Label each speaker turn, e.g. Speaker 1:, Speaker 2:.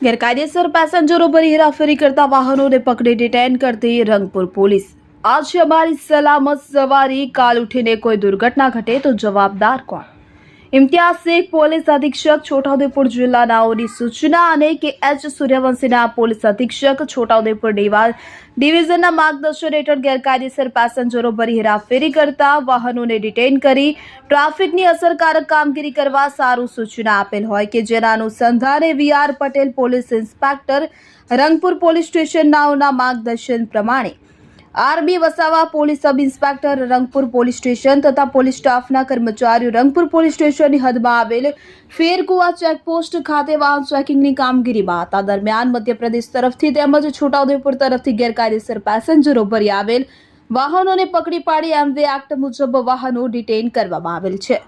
Speaker 1: ગેરકાયદેસર પેસેન્જરો પર હેરાફેરી કરતા વાહનોને પકડી ડિટેન કરતી રંગપુર પોલીસ। આજે અમારી સલામત સવારી, કાલ ઉઠીને કોઈ દુર્ઘટના ઘટે તો જવાબદાર કોણ? ઇમ્તિયાઝ શેખ, પોલીસ અધિક્ષક, છોટાઉદેપુર જિલ્લાનાઓની સૂચના અને કે.એચ. સૂર્યવંશીના પોલીસ અધિક્ષક, છોટાઉદેપુર ડિવિઝનના માર્ગદર્શન હેઠળ ગેરકાયદેસર પેસેન્જરો પર હેરાફેરી કરતા વાહનોને ડિટેન કરી ટ્રાફિકની અસરકારક કામગીરી કરવા સારું સૂચના આપેલ હોય કે જેના અનુસંધાને V R. Patel, police inspector, Rangpur police સ્ટેશનનાઓના માર્ગદર્શન પ્રમાણે R B. Vasava, police sub inspector, Rangpur police station તથા પોલીસ સ્ટાફના કર્મચારીઓ રંગપુર પોલીસ સ્ટેશનની હદમાં આવેલ ફેરકુવા ચેકપોસ્ટ ખાતે વાહન ચેકિંગની કામગીરીમાં હતા। દરમિયાન મધ્યપ્રદેશ તરફથી તેમજ છોટાઉદેપુર તરફથી ગેરકાયદેસર પેસેન્જરો ભરી આવેલ વાહનોને પકડી પાડી એમવી એક્ટ મુજબ વાહનો ડિટેઇન કરવામાં આવેલ છે।